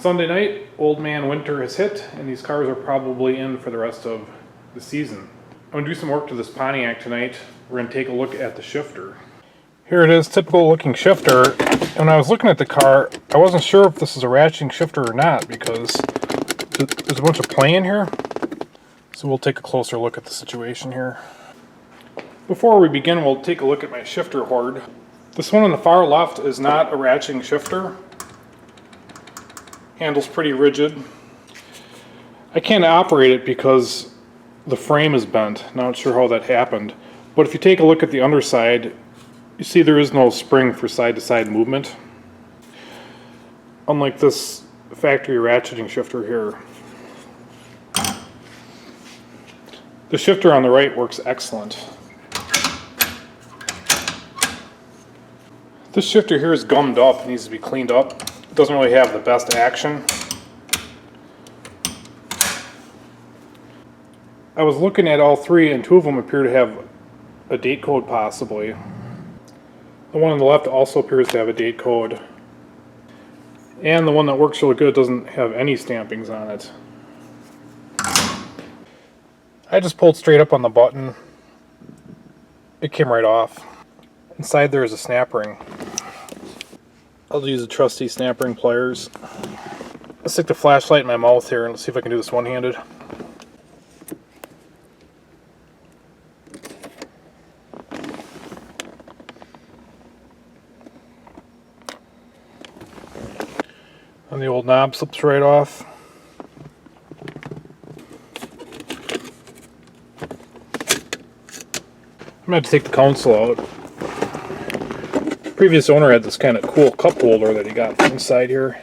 Sunday night, old man winter has hit, and these cars are probably in for the rest of the season. I'm going to do some work to this Pontiac tonight. We're going to take a look at the shifter. Here it is, typical looking shifter. And when I was looking at the car, I wasn't sure if this is a ratcheting shifter or not because there's a bunch of play in here. So we'll take a closer look at the situation here. Before we begin, we'll take a look at my shifter hoard. This one on the far left is not a ratcheting shifter. Handle's pretty rigid. I can't operate it because the frame is bent. Not sure how that happened. But if you take a look at the underside, you see there is no spring for side-to-side movement. Unlike this factory ratcheting shifter here. The shifter on the right works excellent. This shifter here is gummed up. It needs to be cleaned up. It doesn't really have the best action. I was looking at all three and two of them appear to have a date code possibly. The one on the left also appears to have a date code. And the one that works really good doesn't have any stampings on it. I just pulled straight up on the button. It came right off. Inside there is a snap ring. I'll use the trusty snap ring pliers. Let's stick the flashlight in my mouth here and let's see if I can do this one-handed. And the old knob slips right off. I'm going to have to take the console out. The previous owner had this kind of cool cup holder that he got inside here.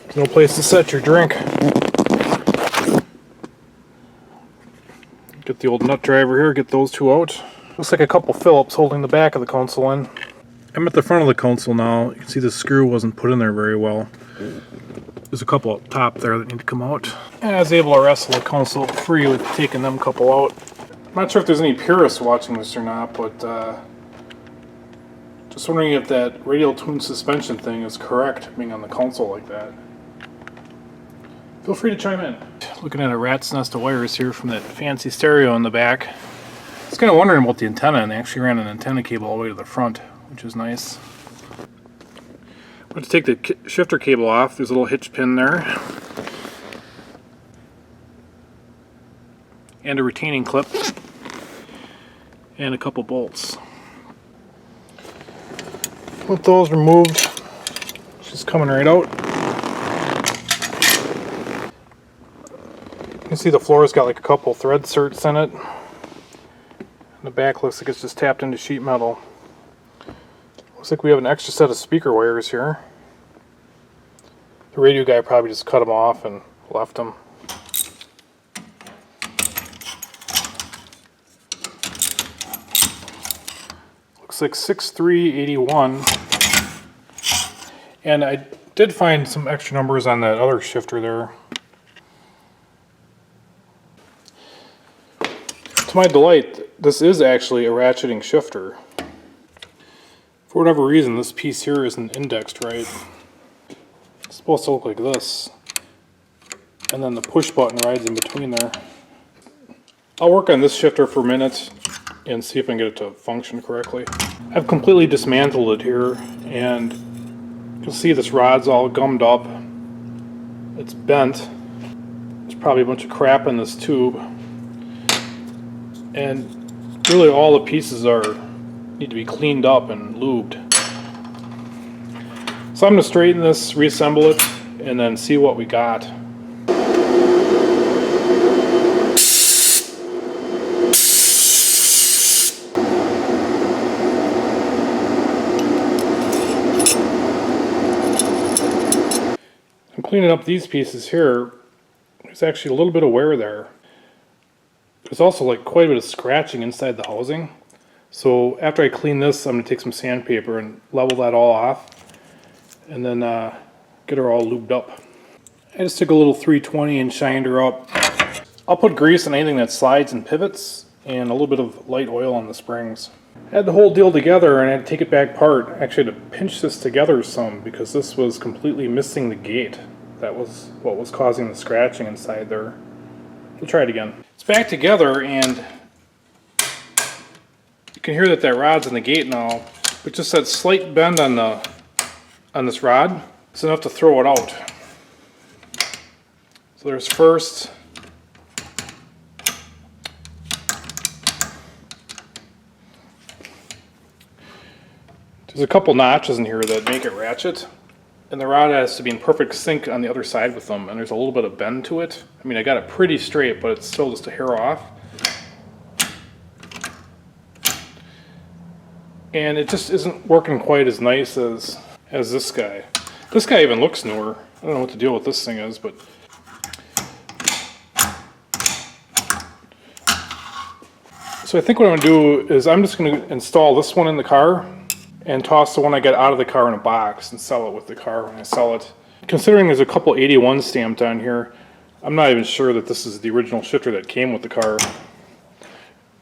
There's no place to set your drink. Get the old nut driver here, get those two out. Looks like a couple Phillips holding the back of the console in. I'm at the front of the console now. You can see the screw wasn't put in there very well. There's a couple up top there that need to come out. And I was able to wrestle the console free with taking them couple out. I'm not sure if there's any purists watching this or not, but just wondering if that radial tuned suspension thing is correct being on the console like that. Feel free to chime in. Looking at a rat's nest of wires here from that fancy stereo in the back. I was kind of wondering about the antenna, and they actually ran an antenna cable all the way to the front, which is nice. I'm going to take the shifter cable off. There's a little hitch pin there. And a retaining clip. And a couple bolts. With those removed, she's coming right out. You can see the floor's got like a couple thread certs in it. And the back looks like it's just tapped into sheet metal. Looks like we have an extra set of speaker wires here. The radio guy probably just cut them off and left them. Looks like 6381. And I did find some extra numbers on that other shifter there. To my delight, this is actually a ratcheting shifter. For whatever reason, this piece here isn't indexed right. It's supposed to look like this. And then the push button rides in between there. I'll work on this shifter for a minute and see if I can get it to function correctly. I've completely dismantled it here, and you'll see this rod's all gummed up. It's bent. There's probably a bunch of crap in this tube. And really all the pieces need to be cleaned up and lubed. So I'm going to straighten this, reassemble it, and then see what we got. I'm cleaning up these pieces here. There's actually a little bit of wear there. There's also like quite a bit of scratching inside the housing. So after I clean this, I'm going to take some sandpaper and level that all off. And then get her all lubed up. I just took a little 320 and shined her up. I'll put grease on anything that slides and pivots, and a little bit of light oil on the springs. I had the whole deal together and I had to take it back apart. Actually, I had to pinch this together some because this was completely missing the gate. That was what was causing the scratching inside there. We'll try it again. It's back together and you can hear that rod's in the gate now, but just that slight bend on this rod is enough to throw it out. So there's first. There's a couple notches in here that make it ratchet, and the rod has to be in perfect sync on the other side with them, and there's a little bit of bend to it. I mean, I got it pretty straight, but it's still just a hair off. And it just isn't working quite as nice as this guy. This guy even looks newer. I don't know what the deal with this thing is, but so I think what I'm going to do is I'm just going to install this one in the car and toss the one I get out of the car in a box and sell it with the car when I sell it. Considering there's a couple 81 stamped on here, I'm not even sure that this is the original shifter that came with the car.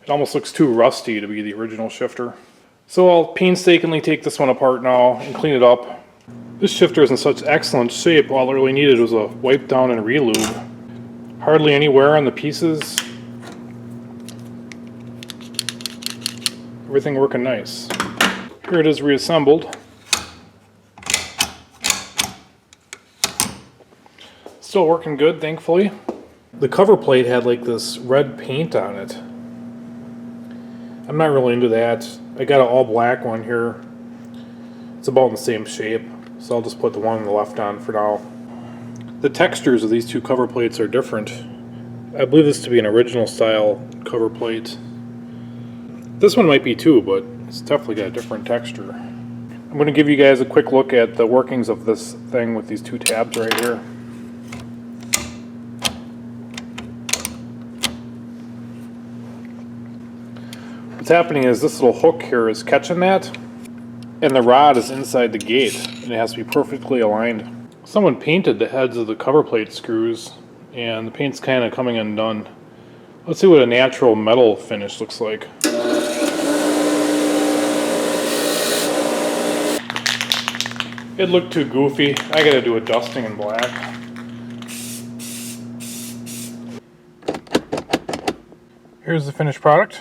It almost looks too rusty to be the original shifter. So I'll painstakingly take this one apart now and clean it up. This shifter is in such excellent shape, all it really needed was a wipe down and relube. Hardly any wear on the pieces. Everything working nice. Here it is reassembled. Still working good, thankfully. The cover plate had like this red paint on it. I'm not really into that. I got an all black one here. It's about in the same shape, so I'll just put the one on the left on for now. The textures of these two cover plates are different. I believe this to be an original style cover plate. This one might be too, but it's definitely got a different texture. I'm going to give you guys a quick look at the workings of this thing with these two tabs right here. What's happening is this little hook here is catching that, and the rod is inside the gate, and it has to be perfectly aligned. Someone painted the heads of the cover plate screws, and the paint's kind of coming undone. Let's see what a natural metal finish looks like. It looked too goofy. I gotta do a dusting in black. Here's the finished product.